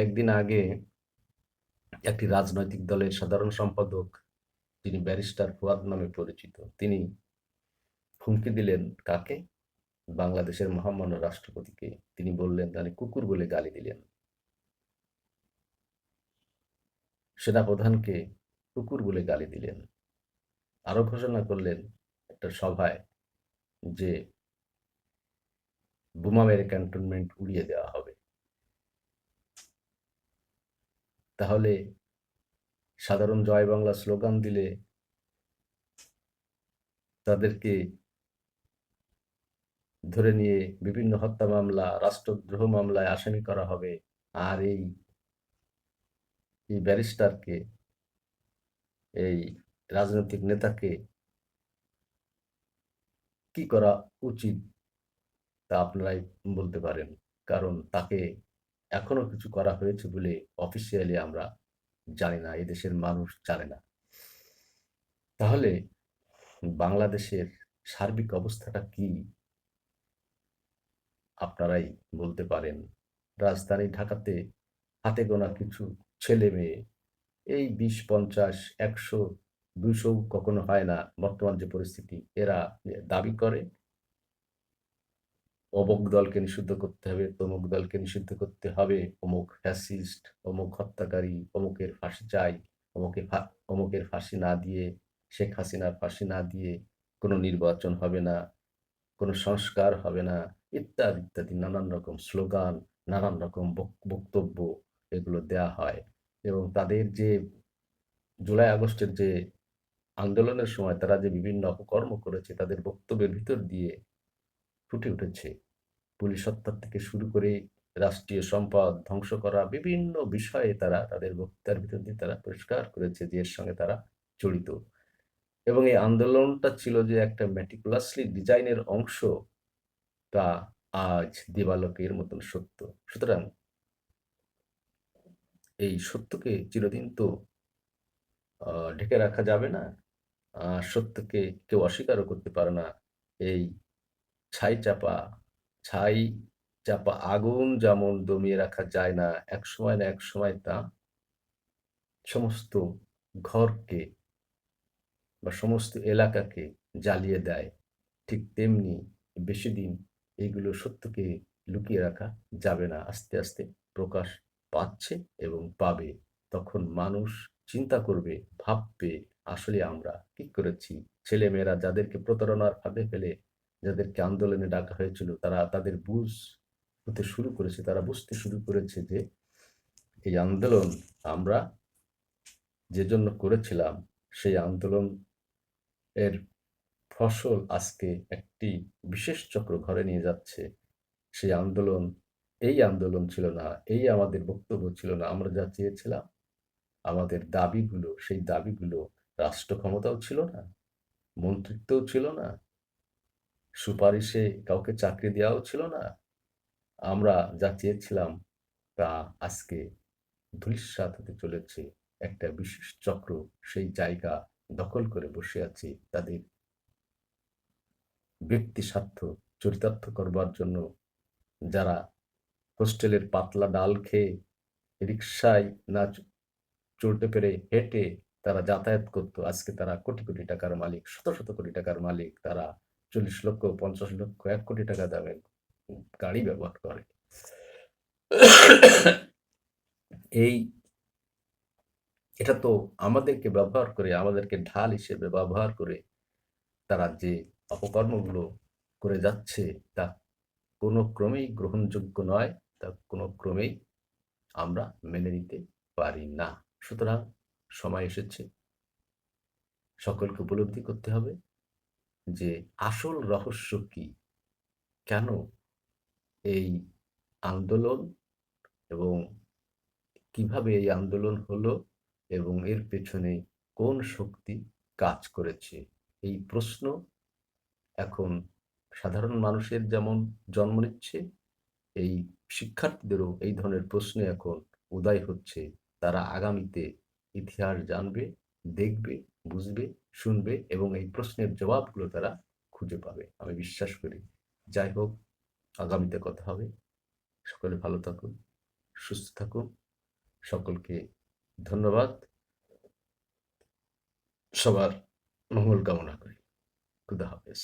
একদিন আগে একটি রাজনৈতিক দলের সাধারণ সম্পাদক, যিনি ব্যারিস্টার ফুয়াদ নামে পরিচিত, তিনি হুমকি দিলেন কাকে? বাংলাদেশের মহামান্য রাষ্ট্রপতিকে। তিনি বললেন, তাহলে কুকুর বলে গালি দিলেন। সেনাপ্রধানকে কুকুর বলে গালি দিলেন। আরো ঘোষণা করলেন একটা সভায় যে বোমা মেরে ক্যান্টনমেন্ট উড়িয়ে দেওয়া হবে। তাহলে সাধারণ জয় বাংলা স্লোগান দিলে তাদেরকে ধরে নিয়ে বিভিন্ন হত্যা মামলা, রাষ্ট্রদ্রোহ মামলায় আসামি করা হবে। আর এই ব্যারিস্টারকে, এই রাজনৈতিক নেতাকে কি করা উচিত তা আপনারাই বলতে পারেন। কারণ তাকে এখনো কিছু করা হয়েছে বলে অফিসিয়ালি আমরা জানি না, এদেশের মানুষ জানে না। তাহলে বাংলাদেশের সার্বিক অবস্থাটা কি আপনারাই বলতে পারেন। রাজধানী ঢাকাতে হাতে গোনা কিছু ছেলে মেয়ে, এই ২০, ৫০, ১০০, ২০০ কখনো হয় না, বর্তমান যে পরিস্থিতি, এরা দাবি করে অমুক দলকে নিষিদ্ধ করতে হবে, তমুক দলকে নিষিদ্ধ করতে হবে, অমুক ফ্যাসিস্ট, অমুক হত্যাকারী, অমুকের ফাঁসি চাই, অমুকের ফাঁসি না দিয়ে, শেখ হাসিনার ফাঁসি না দিয়ে কোনো নির্বাচন হবে না, কোনো সংস্কার হবে না, ইত্যাদি ইত্যাদি নানান রকম স্লোগান, নানান রকম বক্তব্য এগুলো দেয়া হয়। এবং তাদের যে জুলাই আগস্টের যে আন্দোলনের সময় তারা যে বিভিন্ন অপকর্ম করেছে, তাদের বক্তব্যের ভিতর দিয়ে ফুটে উঠেছে। পুলিশ হত্যা থেকে শুরু করে রাষ্ট্রীয় সম্পদ ধ্বংস করা, বিভিন্ন বিষয়ে তারা তাদের বক্তৃতার ভিতর দিয়ে তারা পরিষ্কার করেছে যে এর সঙ্গে তারা জড়িত। এবং এই আন্দোলনটা ছিল যে একটা ম্যাটিকুলাসলি ডিজাইনের অংশ, তা আজ দিবালোকের মতন সত্য। সুতরাং এই সত্যকে চিরদিন তো ঢেকে রাখা যাবে না। সত্যকে কেউ অস্বীকারও করতে পারে না। এই ছাই চাপা ছাই চাপা আগুন যেমন দমিয়ে রাখা যায় না, একসময় না একসময় তা সমস্ত ঘরকে বা সমস্ত এলাকাকে জ্বালিয়ে দেয়। ঠিক তেমনি বেশিদিন এইগুলো সত্যকে লুকিয়ে রাখা যাবে না। আস্তে আস্তে প্রকাশ পাচ্ছে এবং পাবে। তখন মানুষ চিন্তা করবে, ভাববে, আসলে আমরা কি করেছি। ছেলেমেয়েরা যাদেরকে প্রতারণার ফাঁদে ফেলে যাদেরকে আন্দোলনে ডাকা হয়েছিল, তারা তাদের বুঝ হতে শুরু করেছে, তারা বুঝতে শুরু করেছে যে এই আন্দোলন আমরা যে জন্য করেছিলাম, সেই আন্দোলন এর ফসল আজকে একটি বিশেষ চক্র ঘরে নিয়ে যাচ্ছে। সেই আন্দোলন এই আন্দোলন ছিল না, এই আমাদের বক্তব্য ছিল না। আমরা যা চেয়েছিলাম, আমাদের দাবিগুলো, সেই দাবিগুলো রাষ্ট্র ক্ষমতাও ছিল না, মন্ত্রিত্বও ছিল না, সুপারিশে কাউকে চাকরি দেওয়াও ছিল না। আমরা যা চেয়েছিলাম তা আজকে ধূলিসাৎ হতে চলেছে। একটা বিশেষ চক্র সেই জায়গা দখল করে বসে আছে তাদের ব্যক্তি স্বার্থ চরিতার্থ করবার জন্য। যারা হোস্টেলের পাতলা ডাল খেয়ে রিক্সায় না চড়তে পেরে হেঁটে তারা যাতায়াত করতো, আজকে তারা কোটি কোটি টাকার মালিক, শত শত কোটি টাকার মালিক। তারা 40 লক্ষ, 50 লক্ষ, 1 কোটি টাকা দামের গাড়ি ব্যবহার করে। এই এটা তো আমাদেরকে ব্যবহার করে, আমাদেরকে ঢাল হিসেবে ব্যবহার করে তারা যে অপকর্মগুলো করে যাচ্ছে, তা কোনো ক্রমেই গ্রহণযোগ্য নয়, তা কোনো ক্রমেই আমরা মেনে নিতে পারি না। সুতরাং সময় এসেছে সকলকে উপলব্ধি করতে হবে যে আসল রহস্য কি, কেন এই আন্দোলন, এবং কিভাবে এই আন্দোলন হলো, এবং এর পেছনে কোন শক্তি কাজ করেছে। এই প্রশ্ন এখন সাধারণ মানুষের যেমন জন্ম নিচ্ছে, এই শিক্ষার্থীদেরও এই ধরনের প্রশ্নে এখন উদয় হচ্ছে। তারা আগামীতে ইতিহাস জানবে, দেখবে, বুঝবে, শুনবে এবং এই প্রশ্নের জবাবগুলো তারা খুঁজে পাবে, আমি বিশ্বাস করি। যাই হোক, আগামীতে কথা হবে। সকলে ভালো থাকুন, সুস্থ থাকুন। সকলকে ধন্যবাদ। সবার মঙ্গল কামনা করি। খুদা হাফেজ।